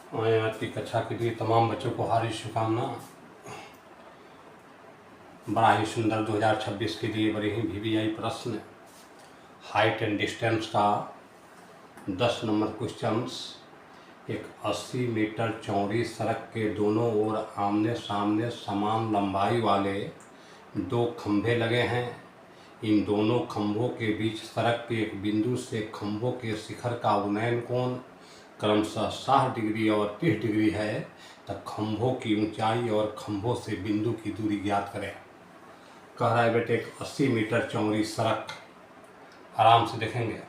आज की कक्षा के लिए तमाम बच्चों को हार्दिक शुभकामना। बड़ा ही सुंदर 2026 के लिए बड़े ही VVI प्रश्न, हाइट एंड डिस्टेंस का 10 नंबर क्वेश्चंस। एक 80 मीटर चौड़ी सड़क के दोनों ओर आमने सामने समान लंबाई वाले दो खंभे लगे हैं। इन दोनों खंभों के बीच सड़क के एक बिंदु से खंभों के शिखर का उन्नयन कोण क्रमशः 60 डिग्री और 30 डिग्री है, तब खंभों की ऊंचाई और खंभों से बिंदु की दूरी ज्ञात करें। कह रहा है बेटे एक 80 मीटर चौड़ी सड़क, आराम से देखेंगे।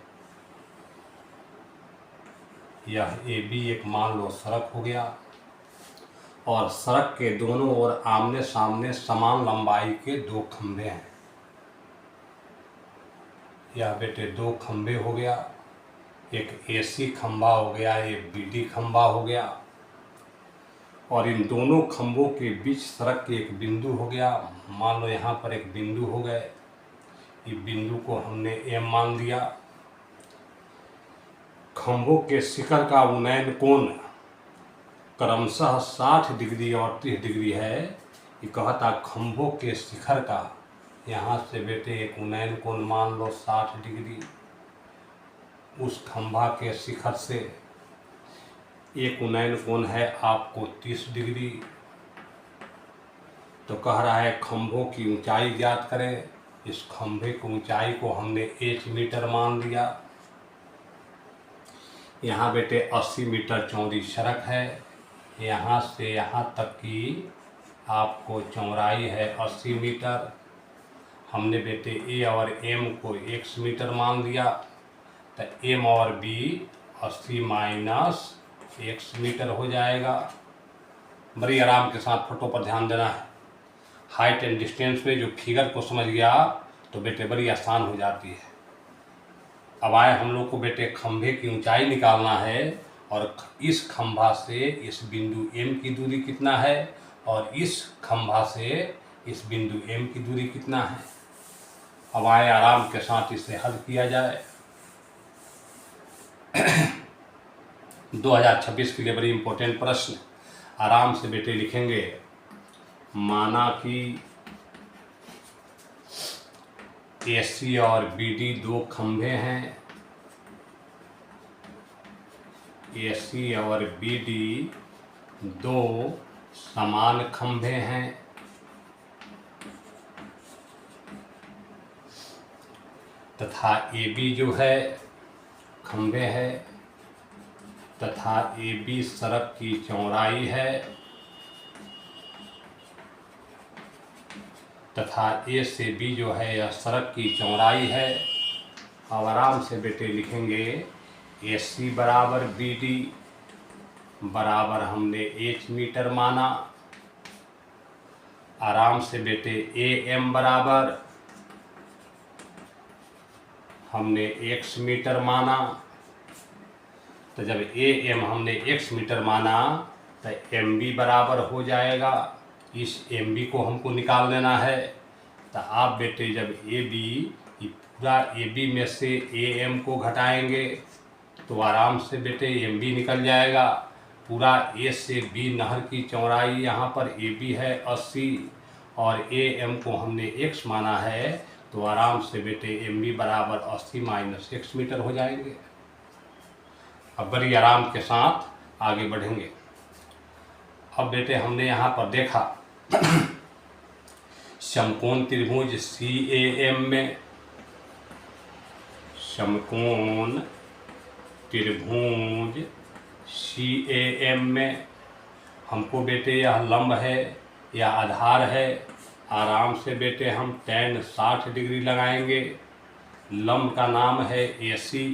यह AB एक मान लो सड़क हो गया और सड़क के दोनों ओर आमने सामने समान लंबाई के दो खंभे हैं। यह बेटे दो खंभे हो गया, एक AC खंभा हो गया, एक BD खंभा हो गया और इन दोनों खंभों के बीच सड़क के एक बिंदु हो गया। मान लो यहाँ पर एक बिंदु हो गए, इस बिंदु को हमने M मान दिया। खंभों के शिखर का उन्नयन कोण क्रमशः 60 डिग्री और 30 डिग्री है। ये कहता खंभों के शिखर का, यहाँ से बेटे एक उन्नयन कोण मान लो 60 डिग्री, उस खंभा के शिखर से एक उन्नयन कोण है आपको 30 डिग्री। तो कह रहा है खंभों की ऊंचाई ज्ञात करें। इस खंभे की ऊंचाई को हमने H मीटर मान लिया। यहाँ बेटे 80 मीटर चौड़ी सड़क है, यहाँ से यहाँ तक की आपको चौड़ाई है 80 मीटर। हमने बेटे A और M को X मीटर मान लिया, तो M और B 80 माइनस X मीटर हो जाएगा। बड़ी आराम के साथ फोटो पर ध्यान देना है। हाइट एंड डिस्टेंस में जो फिगर को समझ गया तो बेटे बड़ी आसान हो जाती है। अब आए हम लोग को बेटे खंभे की ऊंचाई निकालना है और इस खंभा से इस बिंदु M की दूरी कितना है और इस खंभा से इस बिंदु M की दूरी कितना है। अब आए आराम के साथ इसे हल किया जाए। 2026 के लिए बड़ी इंपॉर्टेंट प्रश्न, आराम से बेटे लिखेंगे। माना कि AC और BD दो खंभे हैं, AC और BD दो समान खंभे हैं, तथा AB जो है खंभे है तथा AB सड़क की चौड़ाई है तथा A से B जो है यह सड़क की चौड़ाई है। अब आराम से बेटे लिखेंगे AC बराबर BD बराबर हमने H मीटर माना। आराम से बेटे AM बराबर हमने X मीटर माना। तो जब AM हमने X मीटर माना तो MB बराबर हो जाएगा। इस MB को हमको निकाल लेना है। तो आप बेटे जब पूरा AB में से AM को घटाएंगे तो आराम से बेटे MB निकल जाएगा। पूरा A से B नहर की चौड़ाई यहाँ पर AB है 80 और AM को हमने X माना है, तो आराम से बेटे MB बराबर 80 माइनस X मीटर हो जाएंगे। अब बड़ी आराम के साथ आगे बढ़ेंगे। अब बेटे हमने यहाँ पर देखा समकोण त्रिभुज CAM में, समकोण त्रिभुज CAM में हमको बेटे यह लंब है, यह आधार है। आराम से बेटे हम tan 60 डिग्री लगाएंगे। लंब का नाम है AC,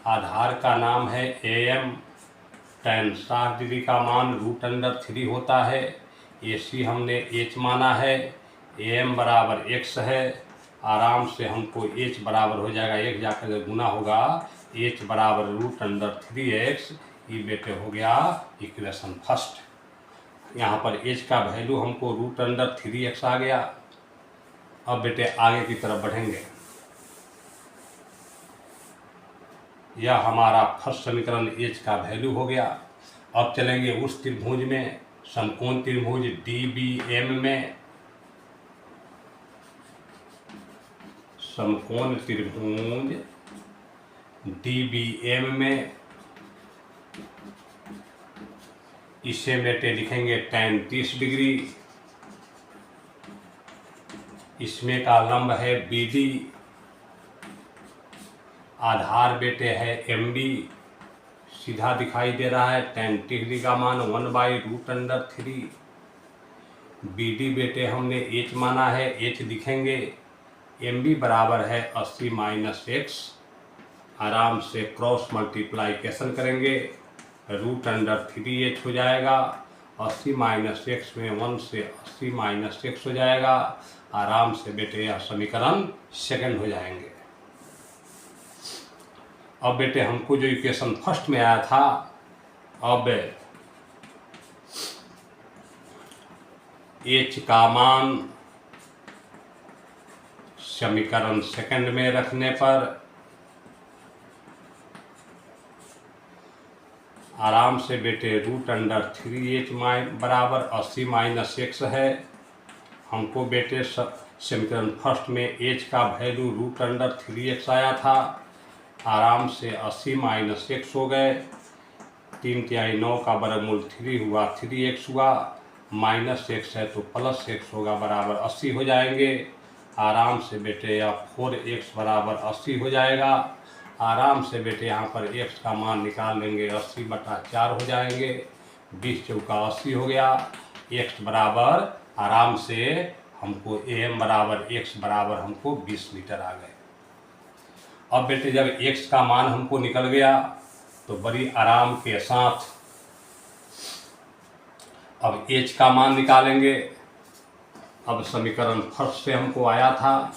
आधार का नाम है AM। tan 60 डिग्री का मान √3 होता है। AC हमने H माना है, AM बराबर X है। आराम से हमको H बराबर हो जाएगा, एक जाकर गुना होगा, H बराबर √3x। ये बेटे हो गया इक्वेशन फर्स्ट। यहाँ पर H का वैल्यू हमको √3x आ गया। अब बेटे आगे की तरफ बढ़ेंगे। यह हमारा फर्स्ट समीकरण H का वैल्यू हो गया। अब चलेंगे उस त्रिभुज में, समकोण त्रिभुज DBM में, समकोण त्रिभुज DBM में इसे बेटे लिखेंगे tan 30 डिग्री। इसमें का लंब है BD, आधार बेटे है MB, सीधा दिखाई दे रहा है। tan 30 डिग्री का मान 1/√3। BD बेटे हमने h माना है, h लिखेंगे। MB बराबर है 80 - x। आराम से क्रॉस मल्टीप्लाइकेशन करेंगे, √3h हो जाएगा। 80 - x में 1 से 80 - x हो जाएगा। आराम से बेटे यह समीकरण सेकंड हो जाएंगे। अब बेटे हमको जो इक्वेशन फर्स्ट में आया था, अब h का मान समीकरण सेकंड में रखने पर आराम से बेटे √3h बराबर 80 - x है। हमको बेटे समीकरण फर्स्ट में h का वैल्यू √3x आया था। आराम से 80 - x हो गए। 3 × 9 का वर्गमूल 3 हुआ, 3x हुआ, -x है तो +x होगा, बराबर 80 हो जाएंगे। आराम से बेटे या 4x बराबर 80 हो जाएगा। आराम से बेटे यहाँ पर x का मान निकाल लेंगे, 80/4 हो जाएंगे। 20 चौका 80 हो गया। x बराबर आराम से हमको am बराबर x बराबर हमको 20 मीटर आ गए। अब बेटे जब x का मान हमको निकल गया तो बड़ी आराम के साथ अब h का मान निकालेंगे। अब समीकरण फर्स्ट से हमको आया था,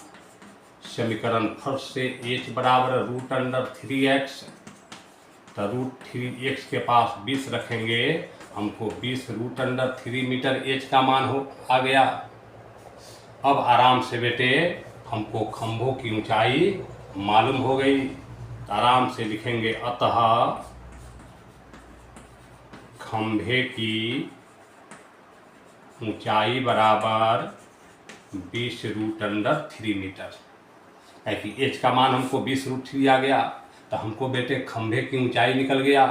समीकरण फर्स्ट से h बराबर √3x, तो √3x के पास 20 रखेंगे, हमको 20 √3 मीटर h का मान आ गया। अब आराम से बेटे हमको खंभों की ऊंचाई मालूम हो गई। आराम से लिखेंगे, अतः खंभे की ऊंचाई बराबर 20 √3 मीटर है कि h का मान हमको 20 √3 आ गया, तो हमको बेटे खंभे की ऊंचाई निकल गया।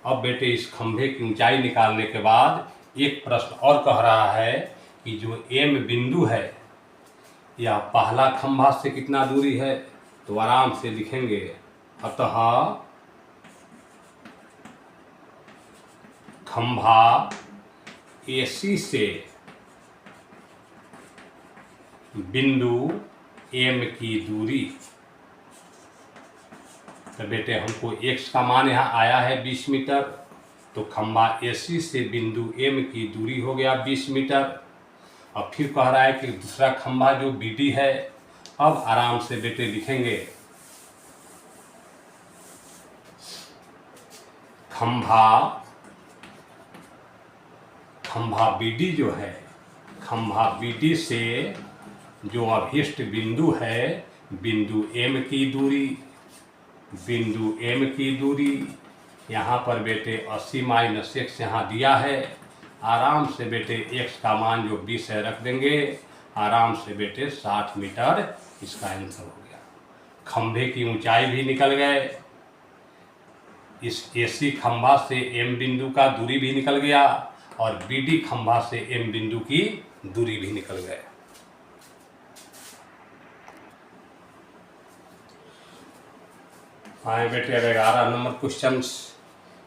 अब बेटे इस खंभे की ऊंचाई निकालने के बाद एक प्रश्न और कह रहा है कि जो M बिंदु है यह पहला खंभा से कितना दूरी है, तो आराम से लिखेंगे, अतः खंभा AC से बिंदु M की दूरी, तो बेटे हमको x का मान यहाँ आया है 20 मीटर, तो खंभा AC से बिंदु M की दूरी हो गया 20 मीटर। अब फिर कह रहा है कि दूसरा खंभा जो BD है, अब आराम से बेटे लिखेंगे, खंभा BD जो है, खंभा BD से जो अभिष्ट बिंदु है, बिंदु M की दूरी, बिंदु M की दूरी यहाँ पर बेटे 80 - x यहाँ दिया है। आराम से बेटे x का मान जो 20 है रख देंगे। आराम से बेटे 60 मीटर इसका आंसर हो गया। खंभे की ऊंचाई भी निकल गए, इस AC खंभा से M बिंदु का दूरी भी निकल गया और BD खंभा से M बिंदु की दूरी भी निकल गए। आए बेटे 11 नंबर क्वेश्चन।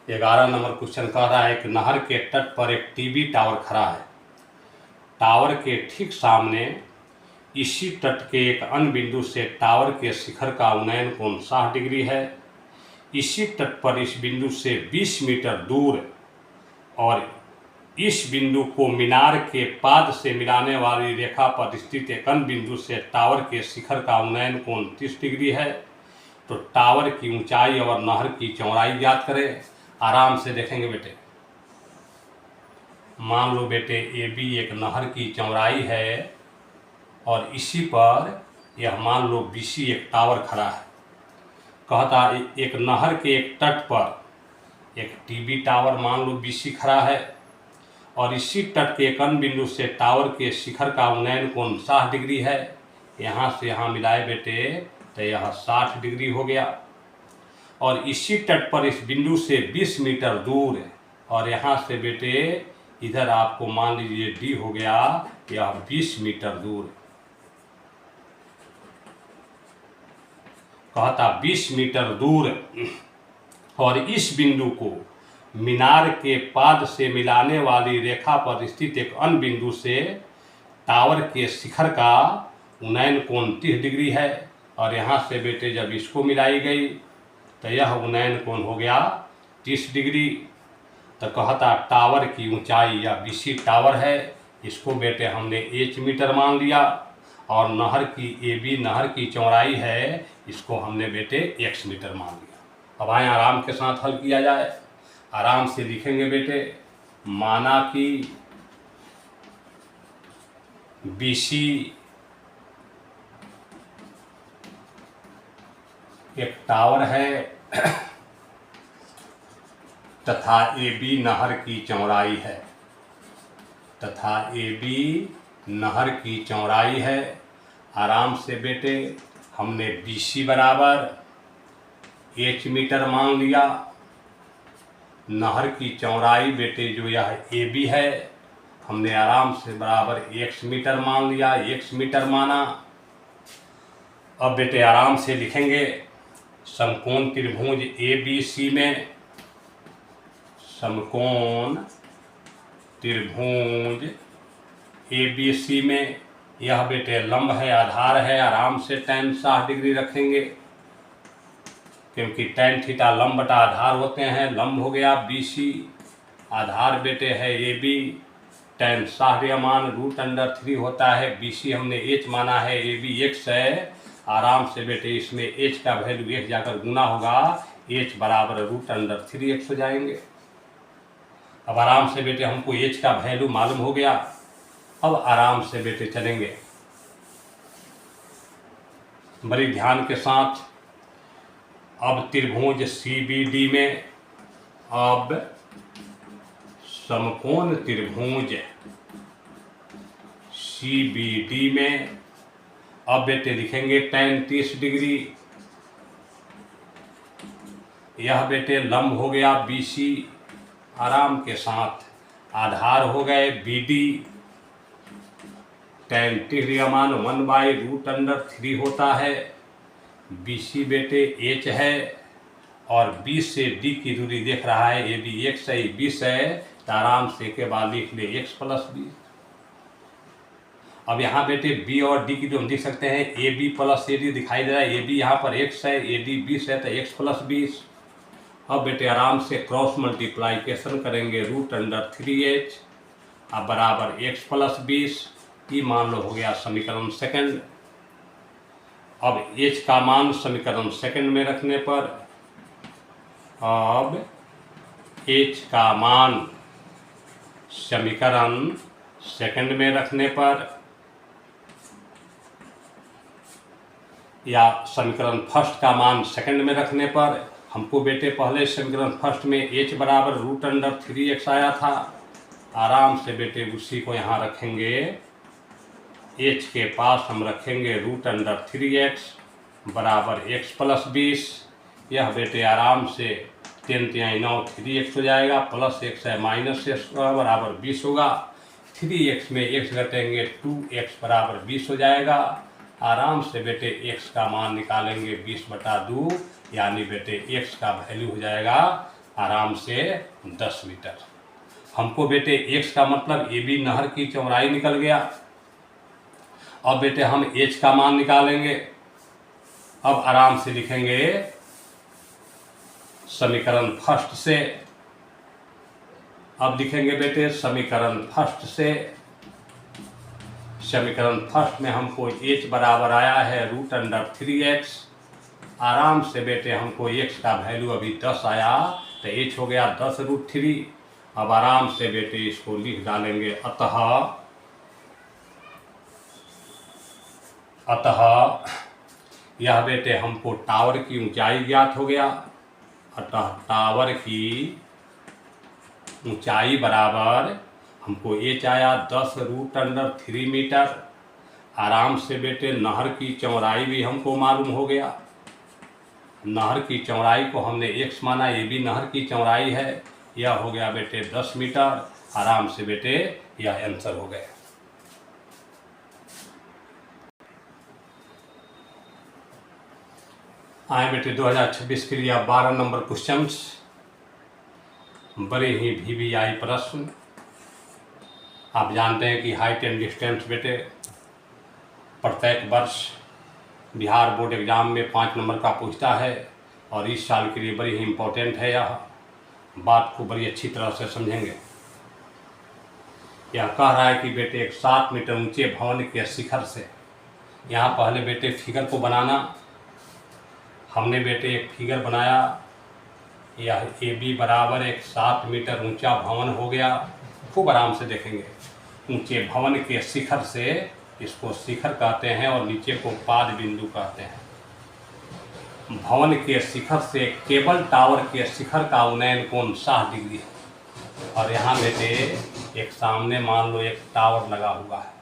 11 नंबर क्वेश्चन कह रहा है कि नहर के तट पर एक टीवी टावर खड़ा है। टावर के ठीक सामने इसी तट के एक अन्य बिंदु से टावर के शिखर का उन्नयन कोण 60 डिग्री है। इसी तट पर इस बिंदु से 20 मीटर दूर और इस बिंदु को मीनार के पाद से मिलाने वाली रेखा पर स्थित एक अन्य बिंदु से टावर के शिखर का उन्नयन कोण 30 डिग्री है। तो टावर की ऊंचाई और नहर की चौड़ाई ज्ञात करें। आराम से देखेंगे बेटे, मान लो बेटे AB एक नहर की चौड़ाई है और इसी पर यह मान लो BC एक टावर खड़ा है। कहता एक नहर के एक तट पर एक टीबी टावर मान लो BC खड़ा है और इसी तट के एक अन्य बिंदु से टावर के शिखर का उन्नयन कोण 60 डिग्री है। यहाँ से यहाँ मिलाए बेटे तो यह 60 डिग्री हो गया। और इसी तट पर इस बिंदु से 20 मीटर दूर है और यहाँ से बेटे इधर आपको मान लीजिए D हो गया, यह 20 मीटर दूर है। कहता 20 मीटर दूर और इस बिंदु को मीनार के पाद से मिलाने वाली रेखा पर स्थित एक अन्य बिंदु से टावर के शिखर का उन्नयन कोण 30 डिग्री है। और यहाँ से बेटे जब इसको मिलाई गई तो यह उन्नयन कोण हो गया 30 डिग्री। तो कहता टावर की ऊंचाई या BC टावर है, इसको बेटे हमने H मीटर मान लिया। और नहर की AB नहर की चौड़ाई है, इसको हमने बेटे X मीटर मान लिया। अब आए आराम के साथ हल किया जाए। आराम से लिखेंगे बेटे, माना कि BC एक टावर है तथा AB नहर की चौड़ाई है नहर की चौड़ाई है। आराम से बेटे हमने BC बराबर H मीटर मान लिया। नहर की चौड़ाई बेटे जो यह AB है, हमने आराम से बराबर X मीटर मान लिया, X मीटर माना। अब बेटे आराम से लिखेंगे, समकोण त्रिभुज ABC में, समकोण त्रिभुज ABC में यह बेटे लंब है, आधार है। आराम से tan 60 डिग्री रखेंगे क्योंकि tan थीटा लंब बटा आधार होते हैं। लंब हो गया BC, आधार बेटे है AB, tan 60 का मान √3 होता है। BC हमने H माना है, AB X है। आराम से बेटे इसमें H का वैल्यू X जाकर गुना होगा, H बराबर √3 X हो जाएंगे। अब आराम से बेटे हमको H का वैल्यू मालूम हो गया। अब आराम से बेटे चलेंगे बड़ी ध्यान के साथ। अब त्रिभुज CBD में, अब समकोण त्रिभुज CBD में अब बेटे लिखेंगे tan 30 डिग्री। यह बेटे लंब हो गया BC, आराम के साथ आधार हो गए BD। tan 30 का मान 1/√3 होता है। BC बेटे H है और 20 से D की दूरी देख रहा है, AB X है, 20 है। तो आराम से के बाद लिख ले X + 20। अब यहाँ बेटे B और D की जो हम लिख सकते हैं, AB + AD दिखाई दे रहा है। AB यहाँ पर X है, AD 20 है, तो X + 20। अब बेटे आराम से क्रॉस मल्टीप्लाइकेशन करेंगे, √3H अब बराबर X + 20। ये मान लो हो गया समीकरण सेकंड। अब H का मान समीकरण सेकंड में रखने पर, अब H का मान समीकरण सेकंड में रखने पर या समीकरण फर्स्ट का मान सेकंड में रखने पर हमको बेटे पहले समीकरण फर्स्ट में H बराबर √3X आया था। आराम से बेटे उसी को यहाँ रखेंगे। H के पास हम रखेंगे √3X बराबर X + 20। यह बेटे आराम से 3 × 9 3X हो जाएगा, प्लस X है -X बराबर 20 होगा। 3X में X घटेंगे 2X बराबर 20 हो जाएगा। आराम से बेटे X का मान निकालेंगे 20/2, यानी बेटे X का वैल्यू हो जाएगा आराम से 10 मीटर। हमको बेटे X का मतलब AB नहर की चौड़ाई निकल गया। अब बेटे हम H का मान निकालेंगे। अब आराम से लिखेंगे समीकरण फर्स्ट से। अब लिखेंगे बेटे समीकरण फर्स्ट से। समीकरण फर्स्ट में हमको H बराबर आया है √3X। आराम से बेटे हमको X का वैल्यू अभी 10 आया, तो H हो गया 10√3। अब आराम से बेटे इसको लिख डालेंगे, अतः यह बेटे हमको टावर की ऊंचाई ज्ञात हो गया। अतः टावर की ऊंचाई बराबर हमको एच आया 10√3 मीटर। आराम से बेटे नहर की चौड़ाई भी हमको मालूम हो गया। नहर की चौड़ाई को हमने x माना, ये भी नहर की चौड़ाई है। यह हो गया बेटे 10 मीटर। आराम से बेटे यह आंसर हो गया। आए बेटे 2026 के लिए 12 नंबर क्वेश्चंस, बड़े ही VVI प्रश्न। आप जानते हैं कि हाइट एंड डिस्टेंस बेटे प्रत्येक वर्ष बिहार बोर्ड एग्जाम में 5 नंबर का पूछता है और इस साल के लिए बड़ी ही इम्पोर्टेंट है। यह बात को बड़ी अच्छी तरह से समझेंगे। यह कह रहा है कि बेटे एक 7 मीटर ऊंचे भवन के शिखर से, यहाँ पहले बेटे फिगर को बनाना। हमने बेटे एक फिगर बनाया। यह AB बराबर एक 7 मीटर ऊंचा भवन हो गया। खूब आराम से देखेंगे। ऊंचे भवन के शिखर से, इसको शिखर कहते हैं और नीचे को पाद बिंदु कहते हैं। भवन के शिखर से केबल टावर के शिखर का उन्नयन कोण 60 डिग्री है। और यहाँ बेटे एक सामने मान लो एक टावर लगा हुआ है,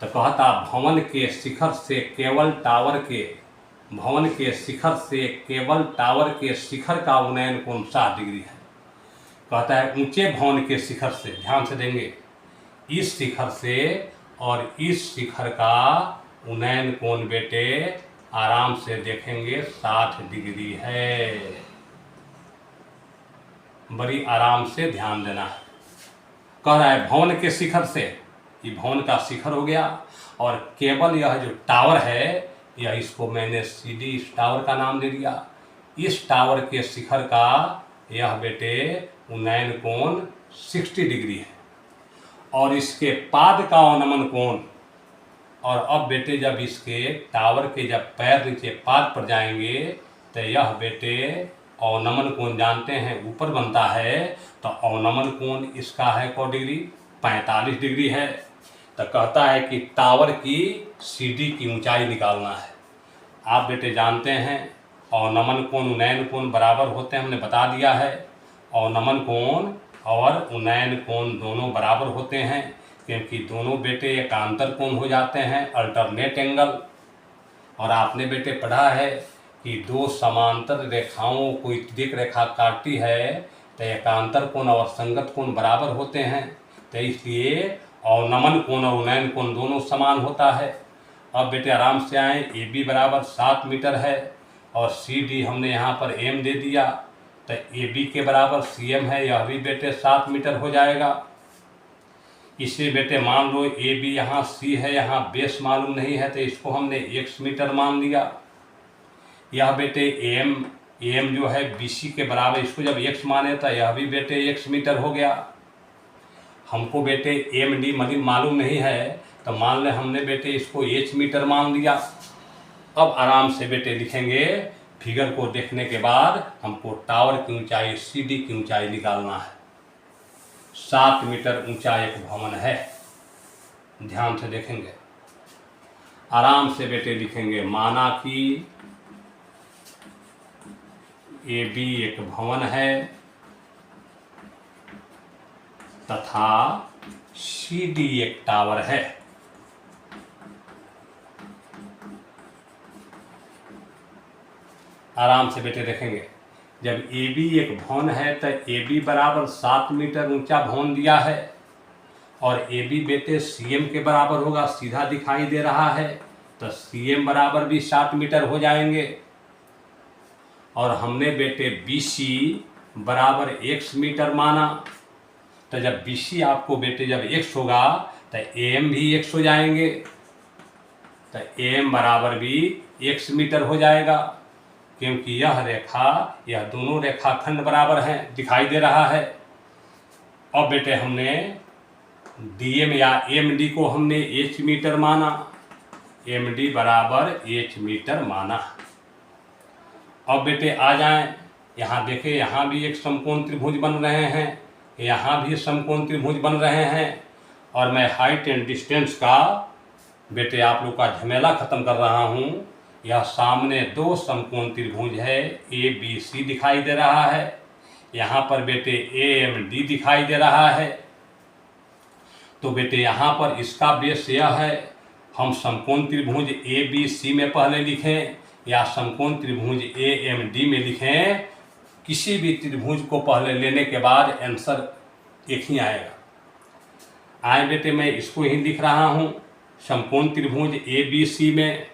तो कहता भवन के शिखर से केवल टावर के, भवन के शिखर से केवल टावर के शिखर का उन्नयन कोण 60 डिग्री है। कहता है ऊंचे भवन के शिखर से, ध्यान से देंगे, इस शिखर से और इस शिखर का उन्नयन कोण बेटे आराम से देखेंगे 60 डिग्री है। बड़ी आराम से ध्यान देना है। कह रहा है भवन के शिखर से, ये भवन का शिखर हो गया, और केवल यह जो टावर है, यह इसको मैंने CD इस टावर का नाम दे दिया। इस टावर के शिखर का यह बेटे उन्नयन कोण 60 डिग्री है। और इसके पाद का अवनमन कोण, और अब बेटे जब इसके टावर के जब पैर नीचे पाद पर जाएंगे तो यह बेटे अवनमन कोण जानते हैं ऊपर बनता है, तो अवनमन कोण इसका है क डिग्री, 45 डिग्री है। तो कहता है कि टावर की CD की ऊंचाई निकालना है। आप बेटे जानते हैं अवनमन कोण उन्नयन कोण बराबर होते हैं, हमने बता दिया है। अवनमन कोण और उन्नयन कोण दोनों बराबर होते हैं, क्योंकि दोनों बेटे एकांतर कोण हो जाते हैं, अल्टरनेट एंगल। और आपने बेटे पढ़ा है कि दो समांतर रेखाओं को दिक रेखा काटती है तो एकांतर कोण और संगत कोण बराबर होते हैं। तो इसलिए अवनमन कोण और उन्नयन कोण दोनों समान होता है। अब बेटे आराम से आए, AB बराबर 7 मीटर है और CD हमने यहाँ पर M दे दिया, तो AB के बराबर CM है, यह भी बेटे 7 मीटर हो जाएगा। इसे बेटे मान लो AB यहाँ C है, यहाँ बेस मालूम नहीं है, तो इसको हमने x मीटर मान लिया। यह बेटे AM जो है BC के बराबर, इसको जब x माने तो यह भी बेटे x मीटर हो गया। हमको बेटे MD मालूम नहीं है, तो मान ले हमने बेटे इसको h मीटर मान लिया। अब आराम से बेटे लिखेंगे, फिगर को देखने के बाद हमको टावर की ऊंचाई CD की ऊंचाई निकालना है। 7 मीटर ऊंचा एक भवन है। ध्यान से देखेंगे, आराम से बेटे लिखेंगे, माना कि AB एक भवन है तथा CD एक टावर है। आराम से बेटे देखेंगे, जब AB एक भवन है तो AB बराबर 7 मीटर ऊंचा भवन दिया है और AB बेटे CM के बराबर होगा, सीधा दिखाई दे रहा है, तो CM बराबर भी 7 मीटर हो जाएंगे। और हमने बेटे BC बराबर x मीटर माना, तो जब BC आपको बेटे जब x होगा तो AM भी x हो जाएंगे, तो AM बराबर भी x मीटर हो जाएगा, क्योंकि यह रेखा, यह दोनों रेखाखंड बराबर हैं, दिखाई दे रहा है। अब बेटे हमने DM या MD को हमने h मीटर माना, MD बराबर h मीटर माना। अब बेटे आ जाएं, यहाँ देखें, यहाँ भी एक समकोण त्रिभुज बन रहे हैं, यहाँ भी समकोण त्रिभुज बन रहे हैं, और मैं हाइट एंड डिस्टेंस का बेटे आप लोग का झमेला खत्म कर रहा हूँ। यह सामने दो समकोण त्रिभुज है, ए बी सी दिखाई दे रहा है। यहाँ पर बेटे ए एम डी दिखाई दे रहा है। तो बेटे यहाँ पर इसका बेस यह है, हम समकोण त्रिभुज ए बी सी में पहले लिखें या समकोण त्रिभुज ए एम डी में लिखें, किसी भी त्रिभुज को पहले लेने के बाद आंसर एक ही आएगा। आए बेटे मैं इसको ही लिख रहा हूँ, समकोण त्रिभुज ए बी सी में,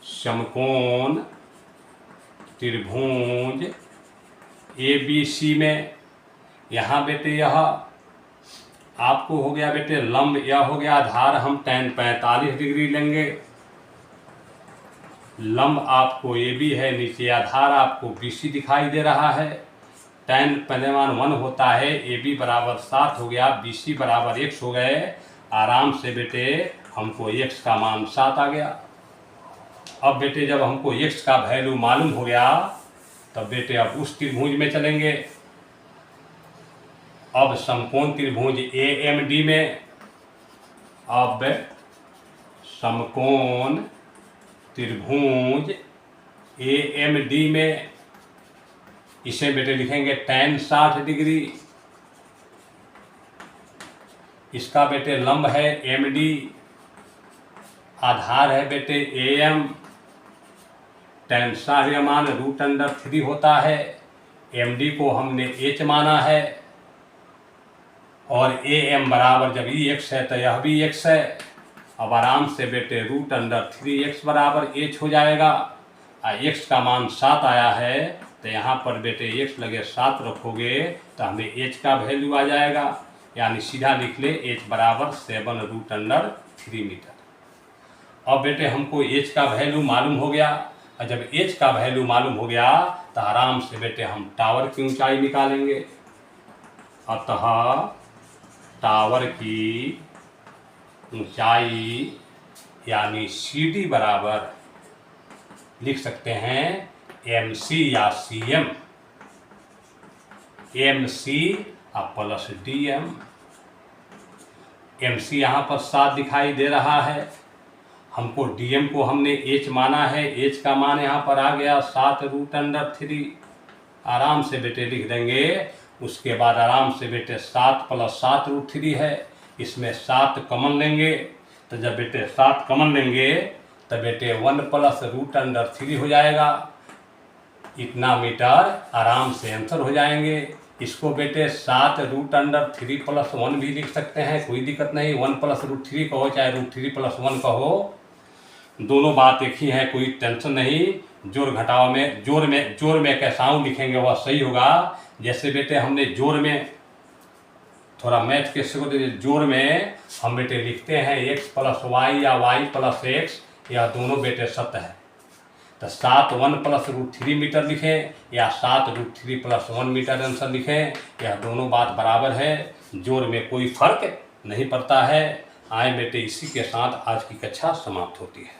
समकोण त्रिभुज ए बी सी में, यहाँ बेटे यह आपको हो गया बेटे लंब, यह हो गया आधार, हम tan 45 डिग्री लेंगे। लंब आपको ए बी है, नीचे आधार आपको बी सी दिखाई दे रहा है। tan परिमाण 1 होता है, ए बी बराबर 7 हो गया, बी सी बराबर x हो गए। आराम से बेटे हमको x का मान 7 आ गया। अब बेटे जब हमको x का वैल्यू मालूम हो गया, तब बेटे अब उस त्रिभुज में चलेंगे। अब समकोण त्रिभुज ए एम डी में, अब समकोण त्रिभुज ए एम डी में, इसे बेटे लिखेंगे tan 60 डिग्री। इसका बेटे लंब है एम डी, आधार है बेटे ए एम, tan 60 का मान √3 होता है। एम डी को हमने h माना है और ए एम बराबर जब ई एक्स है तो यह भी x है। अब आराम से बेटे √3x बराबर h हो जाएगा। x का मान 7 आया है, तो यहाँ पर बेटे x लगे 7 रखोगे तो हमें h का वैल्यू आ जाएगा, यानी सीधा लिख ले h बराबर 7√3 मीटर। अब बेटे हमको h का वैल्यू मालूम हो गया, और जब h का वैल्यू मालूम हो गया तो आराम से बेटे हम टावर की ऊंचाई निकालेंगे। अतः टावर की ऊंचाई यानी CD बराबर लिख सकते हैं MC या CM, MC plus DM। MC यहाँ पर 7 दिखाई दे रहा है, हमको DM को हमने h माना है, h का मान यहाँ पर आ गया 7√3। आराम से बेटे लिख देंगे। उसके बाद आराम से बेटे 7 + 7√3 है, इसमें 7 कॉमन लेंगे, तो जब बेटे 7 कॉमन लेंगे तो बेटे 1 + √3 हो जाएगा। इतना मीटर आराम से आंसर हो जाएंगे। इसको बेटे 7√3 + 1 भी लिख सकते हैं, कोई दिक्कत नहीं। 1 + √3 कहो चाहे √3 + 1 कहो, दोनों बात एक ही है, कोई टेंशन नहीं। जोड़ घटाव में जोड़ में कैसाऊ लिखेंगे वह सही होगा। जैसे बेटे हमने जोड़ में थोड़ा मैथ के जोड़ में हम बेटे लिखते हैं x + y या y + x, यह दोनों बेटे सत्य है। तो 7 1 + √3 मीटर लिखें या 7√3 + 1 मीटर आंसर लिखें, यह दोनों बात बराबर है, जोड़ में कोई फर्क नहीं पड़ता है। आए बेटे इसी के साथ आज की कक्षा समाप्त होती है।